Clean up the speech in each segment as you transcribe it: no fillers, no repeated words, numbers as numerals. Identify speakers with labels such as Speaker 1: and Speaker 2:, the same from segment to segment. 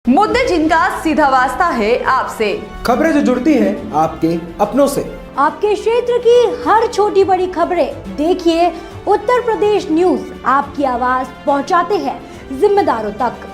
Speaker 1: मुद्दे जिनका सीधा वास्ता है आपसे,
Speaker 2: खबरें जो जुड़ती है आपके अपनों से।
Speaker 3: आपके क्षेत्र की हर छोटी बड़ी खबरें देखिए उत्तर प्रदेश न्यूज आपकी आवाज पहुंचाते हैं जिम्मेदारों तक।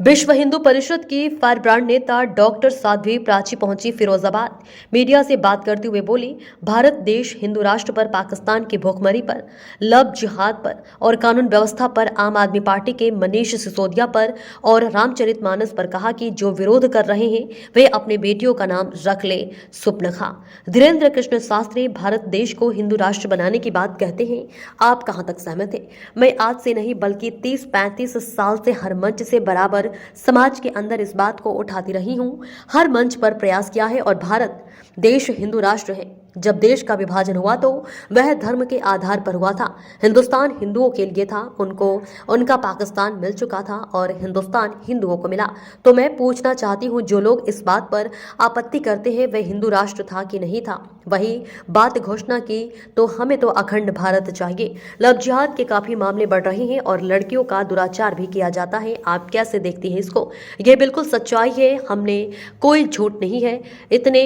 Speaker 4: विश्व हिंदू परिषद की फायर ब्रांड नेता डॉक्टर साध्वी प्राची पहुंची फिरोजाबाद। मीडिया से बात करते हुए बोली, भारत देश हिंदू राष्ट्र पर, पाकिस्तान की भूखमरी पर, लव जिहाद पर और कानून व्यवस्था पर, आम आदमी पार्टी के मनीष सिसोदिया पर और रामचरितमानस पर कहा कि जो विरोध कर रहे हैं वे अपने बेटियों का नाम रख ले सुपनखा। धीरेन्द्र कृष्ण शास्त्री भारत देश को हिंदू राष्ट्र बनाने की बात कहते हैं, आप कहां तक सहमत हैं? मैं आज से नहीं बल्कि 30-35 साल से हर मंच से बराबर समाज के अंदर इस बात को उठाती रही हूं, हर मंच पर प्रयास किया है और भारत देश हिंदू राष्ट्र है। जब देश का विभाजन हुआ तो वह धर्म के आधार पर हुआ था। हिंदुस्तान हिंदुओं के लिए था, उनको उनका पाकिस्तान मिल चुका था और हिंदुस्तान हिंदुओं को मिला। तो मैं पूछना चाहती हूं, जो लोग इस बात पर आपत्ति करते हैं वह हिंदू राष्ट्र था कि नहीं था? वही बात घोषणा की तो हमें तो अखंड भारत चाहिए। लव जिहाद के काफी मामले बढ़ रहे हैं और लड़कियों का दुराचार भी किया जाता है। आप कैसे देखती हैं इसको? यह बिल्कुल सच्चाई है, हमने कोई झूठ नहीं है। इतने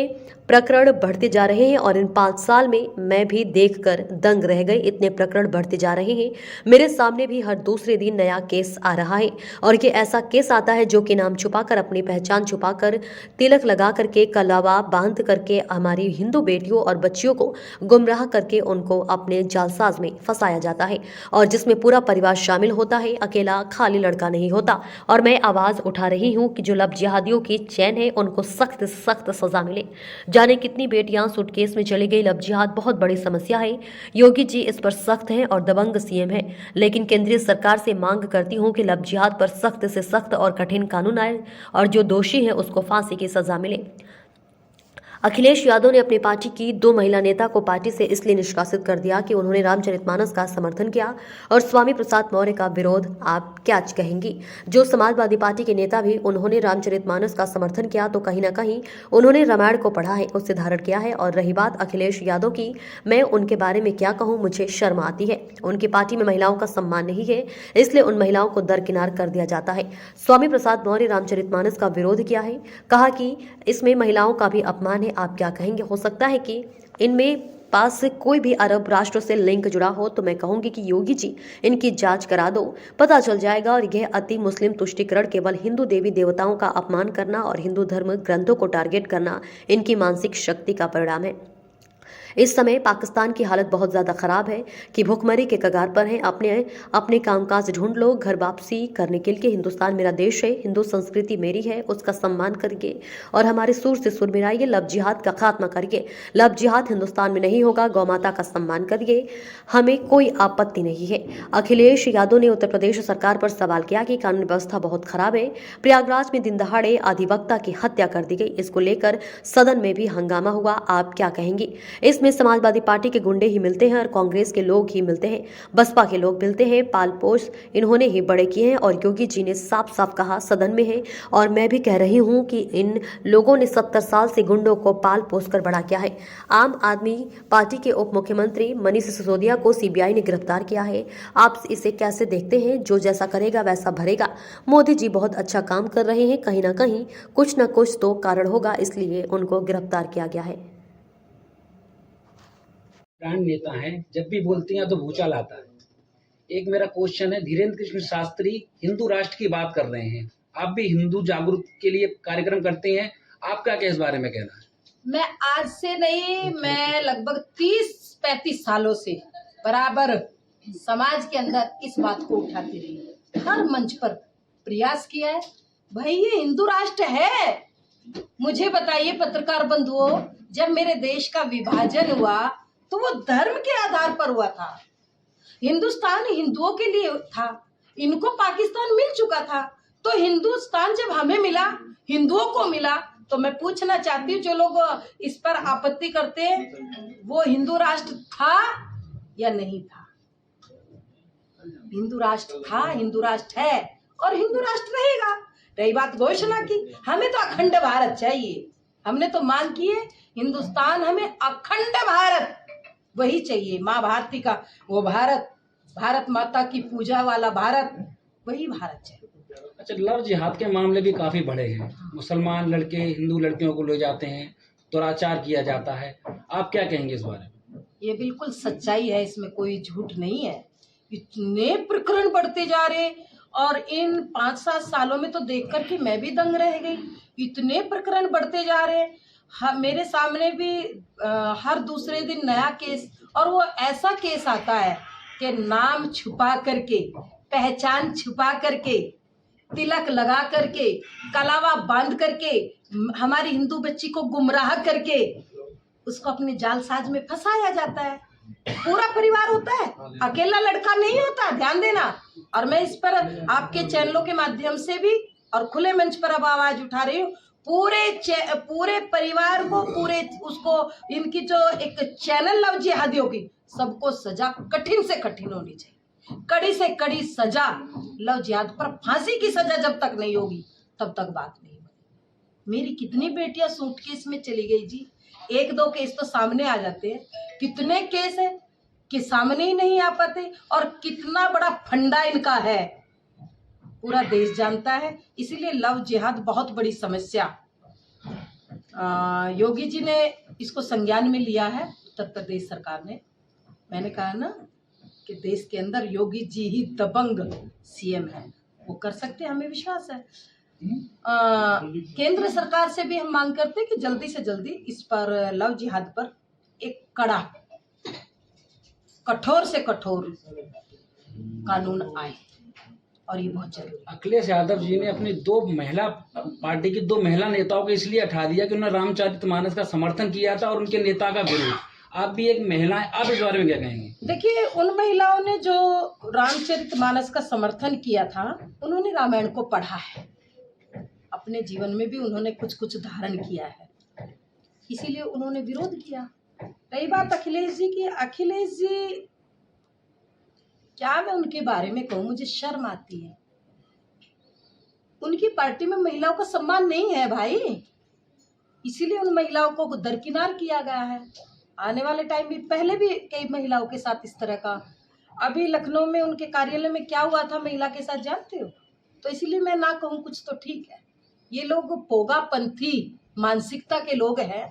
Speaker 4: प्रकरण बढ़ते जा रहे हैं और इन 5 साल में मैं भी देखकर दंग रह गई। इतने प्रकरण बढ़ते जा रहे हैं, मेरे सामने भी हर दूसरे दिन नया केस आ रहा है और ये ऐसा केस आता है जो कि नाम छुपाकर, अपनी पहचान छुपाकर, तिलक लगा करके, कलावा बांध करके हमारी हिंदू बेटियों और बच्चियों को गुमराह करके उनको अपने जालसाज में फंसाया जाता है और जिसमें पूरा परिवार शामिल होता है, अकेला खाली लड़का नहीं होता। और मैं आवाज उठा रही हूँ कि जो लव जिहादियों की चैन है उनको सख्त सख्त सजा मिले। जाने कितनी बेटियां सूटकेस में चली गई। लव जिहाद बहुत बड़ी समस्या है। योगी जी इस पर सख्त हैं और दबंग सीएम है, लेकिन केंद्रीय सरकार से मांग करती हूं कि लव जिहाद पर सख्त से सख्त और कठिन कानून आए और जो दोषी है उसको फांसी की सजा मिले। अखिलेश यादव ने अपनी पार्टी की 2 महिला नेता को पार्टी से इसलिए निष्कासित कर दिया कि उन्होंने रामचरितमानस का समर्थन किया और स्वामी प्रसाद मौर्य का विरोध। आप क्या कहेंगी? जो समाजवादी पार्टी के नेता भी उन्होंने रामचरितमानस का समर्थन किया तो कहीं ना कहीं उन्होंने रामायण को पढ़ा है, उससे धारण किया है। और रही बात अखिलेश यादव की, मैं उनके बारे में क्या कहूँ, मुझे शर्म आती है। उनकी पार्टी में महिलाओं का सम्मान नहीं है, इसलिए उन महिलाओं को दरकिनार कर दिया जाता है। स्वामी प्रसाद मौर्य रामचरितमानस का विरोध किया है, कहा कि इसमें महिलाओं का भी अपमान है। आप क्या कहेंगे? हो सकता है कि इनमें पास से कोई भी अरब राष्ट्र से लिंक जुड़ा हो, तो मैं कहूंगी कि योगी जी इनकी जांच करा दो, पता चल जाएगा। और यह अति मुस्लिम तुष्टीकरण केवल हिंदू देवी देवताओं का अपमान करना और हिंदू धर्म ग्रंथों को टारगेट करना इनकी मानसिक शक्ति का परिणाम है। इस समय पाकिस्तान की हालत बहुत ज़्यादा ख़राब है कि भुखमरी के कगार पर है। अपने कामकाज ढूंढ लो, घर वापसी करने के लिए। हिंदुस्तान मेरा देश है, हिंदू संस्कृति मेरी है, उसका सम्मान करिए और हमारे सुर से सुर मिलाइए। लव जिहाद का खात्मा करिए। लव जिहाद हिंदुस्तान में नहीं होगा। गौ माता का सम्मान करिए, हमें कोई आपत्ति नहीं है। अखिलेश यादव ने उत्तर प्रदेश सरकार पर सवाल किया कि कानून व्यवस्था बहुत खराब है। प्रयागराज में दिन दहाड़े अधिवक्ता की हत्या कर दी गई, इसको लेकर सदन में भी हंगामा हुआ। आप क्या कहेंगी? इसमें समाजवादी पार्टी के गुंडे ही मिलते हैं और कांग्रेस के लोग ही मिलते हैं, बसपा के लोग मिलते हैं। पाल पोस इन्होंने ही बड़े किए हैं और योगी जी ने साफ साफ कहा सदन में है और मैं भी कह रही हूं कि इन लोगों ने 70 साल से गुंडों को पाल पोस कर बड़ा किया है। आम आदमी पार्टी के उप मुख्यमंत्री मनीष सिसोदिया को सीबीआई ने गिरफ्तार किया है। आप इसे कैसे देखते हैं? जो जैसा करेगा वैसा भरेगा। मोदी जी बहुत अच्छा काम कर रहे हैं, कहीं ना कहीं कुछ ना कुछ तो कारण होगा, इसलिए उनको गिरफ्तार किया गया है।
Speaker 5: ब्रांड नेता हैं, जब भी बोलती हैं तो भूचाल आता है। एक मेरा क्वेश्चन है, धीरेन्द्र कृष्ण शास्त्री हिंदू राष्ट्र की बात कर रहे हैं, आप भी हिंदू जागरूक के लिए कार्यक्रम करते हैं, आपका क्या इस बारे में कहना है?
Speaker 6: मैं आज से नहीं, मैं लगभग 30-35 सालों से बराबर समाज के अंदर इस बात को उठाती रही, हर मंच पर प्रयास किया है। भाई ये हिंदू राष्ट्र है। मुझे बताइए पत्रकार बंधुओं, जब मेरे देश का विभाजन हुआ तो वो धर्म के आधार पर हुआ था। हिंदुस्तान हिंदुओं के लिए था, इनको पाकिस्तान मिल चुका था, तो हिंदुस्तान जब हमें मिला, हिंदुओं को मिला, तो मैं पूछना चाहती हूँ जो लोग इस पर आपत्ति करते हैं, वो हिंदू राष्ट्र था या नहीं था? हिंदू राष्ट्र था, हिंदू राष्ट्र है और हिंदू राष्ट्र रहेगा। रही बात घोषणा की, हमें तो अखंड भारत चाहिए। हमने तो मांग की है, हिंदुस्तान हमें अखंड भारत वही चाहिए। माँ भारती का वो भारत, भारत माता की पूजा वाला भारत, वही भारत चाहिए।
Speaker 5: अच्छा, लव जिहाद के मामले भी काफ़ी बड़े हैं। मुसलमान लड़के हिंदू लड़कियों को ले जाते हैं, दुराचार किया जाता है, आप क्या कहेंगे इस बारे में?
Speaker 6: ये बिल्कुल सच्चाई है, इसमें कोई झूठ नहीं है। इतने प्रकरण बढ़ते जा रहे और इन 5-7 सालों में तो देख कर के मैं भी दंग रह गई। इतने प्रकरण बढ़ते जा रहे हैं, मेरे सामने भी हर दूसरे दिन नया केस, और वो ऐसा केस आता है कि नाम छुपा करके, पहचान छुपा करके, तिलक लगा करके, कलावा बांध करके, हमारी हिंदू बच्ची को गुमराह करके उसको अपने जालसाज में फंसाया जाता है। पूरा परिवार होता है, अकेला लड़का नहीं होता, ध्यान देना। और मैं इस पर आपके चैनलों के माध्यम से भी और खुले मंच पर अब आवाज उठा रही हूँ। पूरे परिवार को, पूरे उसको, इनकी जो एक चैनल लव जिहादियों की, सबको सजा कठिन से कठिन होनी चाहिए, कड़ी से कड़ी सजा। लव जिहाद पर फांसी की सजा जब तक नहीं होगी तब तक बात नहीं बनी। मेरी कितनी बेटियां सूटकेस में चली गई जी, 1-2 केस तो सामने आ जाते हैं, कितने केस है कि सामने ही नहीं आ पाते। और कितना बड़ा फंडा इनका है पूरा देश जानता है। इसीलिए लव जिहाद बहुत बड़ी समस्या। योगी जी ने इसको संज्ञान में लिया है, उत्तर प्रदेश सरकार ने। मैंने कहा ना कि देश के अंदर योगी जी ही दबंग सीएम है, वो कर सकते हैं, हमें विश्वास है। केंद्र सरकार से भी हम मांग करते हैं कि जल्दी से जल्दी इस पर, लव जिहाद पर एक कड़ा, कठोर से कठोर कानून आए, और ये बहुत जरूरी।
Speaker 5: अखिलेश यादव जी ने अपनी पार्टी की 2 महिला नेताओं को इसलिए हटा दिया कि उन्होंने रामचरितमानस का समर्थन किया था और उनके नेता का विरोध। आप भी एक महिला हैं, आप इस बारे में क्या कहेंगे?
Speaker 6: देखिए, उन महिलाओं ने जो रामचरितमानस का समर्थन किया था, उन्होंने रामायण को पढ़ा है, अपने जीवन में भी उन्होंने कुछ कुछ धारण किया है, इसीलिए उन्होंने विरोध किया। रही बात अखिलेश जी की, अखिलेश जी क्या मैं उनके बारे में कहूँ, मुझे शर्म आती है। उनकी पार्टी में महिलाओं का सम्मान नहीं है भाई, इसीलिए उन महिलाओं को दरकिनार किया गया है। आने वाले टाइम में, पहले भी कई महिलाओं के साथ इस तरह का, अभी लखनऊ में उनके कार्यालय में क्या हुआ था महिला के साथ जानते हो? तो इसीलिए मैं ना कहूँ कुछ तो ठीक है। ये लोग पोगापंथी मानसिकता के लोग हैं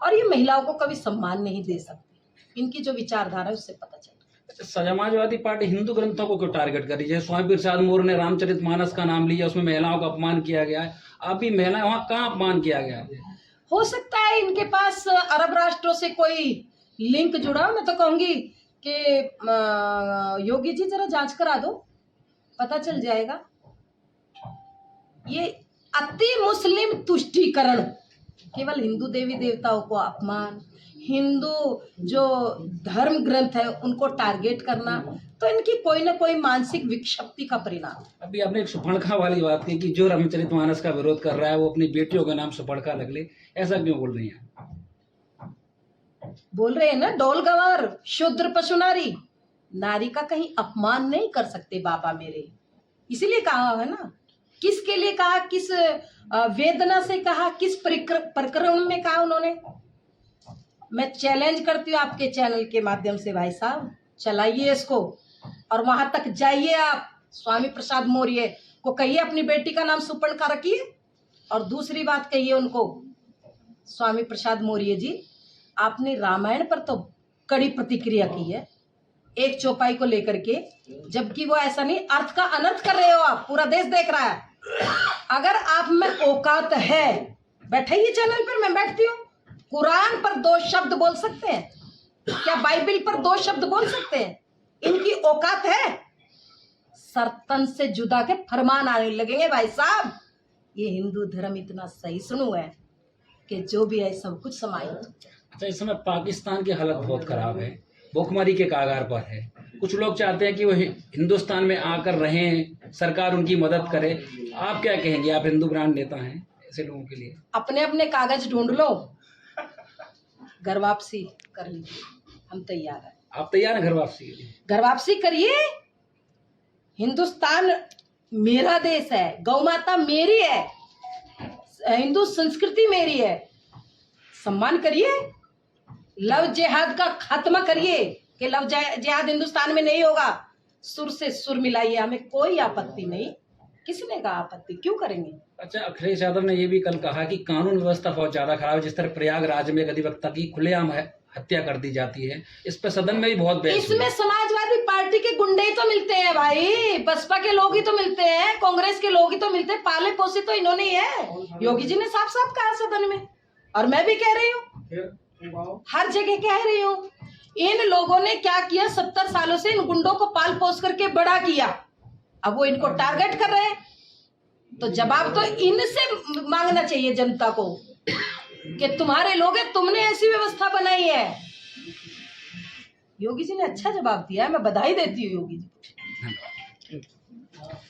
Speaker 6: और ये महिलाओं को कभी सम्मान नहीं दे सकते। इनकी जो विचारधारा है उससे पता चलता है।
Speaker 5: समाजवादी पार्टी हिंदू ग्रंथों को क्यों टारगेट कर रही है? स्वामी प्रसाद मौर्य ने रामचरितमानस का नाम लिया, उसमें महिलाओं का अपमान किया गया है। आप भी महिलाएं, वहाँ कहाँ अपमान किया गया है?
Speaker 6: हो सकता है इनके पास अरब राष्ट्रों से कोई लिंक जुड़ा। मैं तो कहूंगी कि योगी जी जरा जांच करा दो, पता चल जाएगा। ये अति मुस्लिम तुष्टीकरण, केवल हिंदू देवी देवताओं को अपमान, हिंदू जो धर्म ग्रंथ है उनको टारगेट करना, तो इनकी कोई ना कोई मानसिक विक्षिप्ति का परिणाम।
Speaker 5: अभी आपने एक सुपर्णखा वाली बात की कि जो रामचरितमानस का विरोध कर रहा है वो अपनी बेटियों का नाम सुपर्णखा रख ले, ऐसा क्यों बोल रही हैं?
Speaker 6: बोल रहे हैं ना, डोल गंवार शूद्र पशु नारी, नारी का कहीं अपमान नहीं कर सकते बाबा मेरे। इसीलिए कहा है ना, किसके लिए कहा, किस वेदना से कहा, किस प्रकरण में कहा उन्होंने। मैं चैलेंज करती हूँ आपके चैनल के माध्यम से, भाई साहब चलाइए इसको और वहां तक जाइए। आप स्वामी प्रसाद मौर्य को कहिए अपनी बेटी का नाम सुपर्णखा रखिए। और दूसरी बात कहिए उनको, स्वामी प्रसाद मौर्य जी, आपने रामायण पर तो कड़ी प्रतिक्रिया की है एक चौपाई को लेकर के, जबकि वो ऐसा नहीं, अर्थ का अनर्थ कर रहे हो आप, पूरा देश देख रहा है। अगर आप में औकात है, बैठिए चैनल पर, मैं बैठती हूँ। कुरान पर 2 शब्द बोल सकते हैं क्या? बाइबल पर 2 शब्द बोल सकते हैं? इनकी औकात है? सरतन से जुदा के फरमान आने लगेंगे भाई साहब। ये हिंदू धर्म इतना सहिष्णु है कि जो भी है सब कुछ समाई।
Speaker 5: अच्छा, इस समय पाकिस्तान की हालत बहुत खराब है, भूखमरी के कागार पर है। कुछ लोग चाहते हैं कि वो हिंदुस्तान में आकर रहें, सरकार उनकी मदद करे। आप क्या कहेंगे? आप हिंदू ब्रांड नेता हैं, ऐसे लोगों के लिए
Speaker 6: अपने अपने कागज ढूंढ लो, घर वापसी कर लीजिए, हम तैयार हैं।
Speaker 5: आप तैयार हैं घर वापसी के लिए?
Speaker 6: घर वापसी करिए। हिंदुस्तान मेरा देश है, गौ माता मेरी है, हिंदू संस्कृति मेरी है, सम्मान करिए। लव जिहाद का खात्मा करिए कि लव जिहाद हिंदुस्तान में नहीं होगा। सुर से सुर मिलाइए, हमें कोई आपत्ति नहीं। किसने कहा आपत्ति, क्यों करेंगे?
Speaker 5: अच्छा, अखिलेश यादव ने ये भी कल कहा कि कानून व्यवस्था बहुत ज्यादा खराब है। जिस तरह प्रयागराज में एक अधिवक्ता की खुलेआम हत्या कर दी जाती है, इस पर सदन में भी बहुत बहस हुई।
Speaker 6: इसमें समाजवादी पार्टी के गुंडे ही तो मिलते हैं भाई, बसपा के लोग ही तो मिलते हैं, कांग्रेस के लोग ही तो मिलते हैं, पाले पोसे तो इन्होंने ही है। योगी जी ने साफ साफ कहा सदन में, और मैं भी कह रही हूँ, हर जगह कह रही हूँ, इन लोगों ने क्या किया, 70 सालों से इन गुंडों को पाल पोस करके बड़ा किया, अब वो इनको टारगेट कर रहे हैं, तो जवाब तो इनसे मांगना चाहिए जनता को कि तुम्हारे लोग हैं, तुमने ऐसी व्यवस्था बनाई है। योगी जी ने अच्छा जवाब दिया है, मैं बधाई देती हूँ योगी जी।